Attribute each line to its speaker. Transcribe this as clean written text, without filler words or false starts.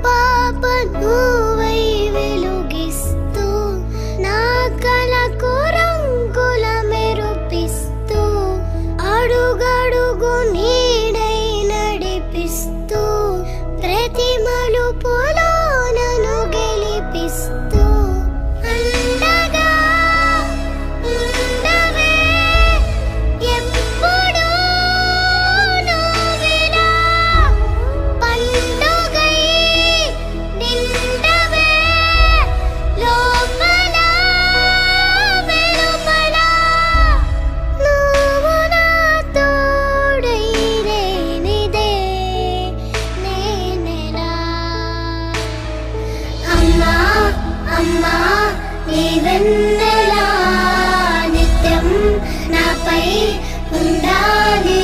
Speaker 1: పాప నువ్వై వెలుగిస్తూ నా కలకు రంగుల మెరుపిస్తూ అడుగడుగు నీడై నడిపిస్తూ ప్రతి మలుపులో నన్ను గెలిపిస్తూ అండగా ఉండవే ఎప్పుడూ నువ్విలా పండుగై నిండవే లోపల వెలుపల నువ్వు నా తోడై లేనిదే నేనెలా అమ్మా అమ్మా నీ వెన్నెలా నిత్యం నాపై ఉండాలి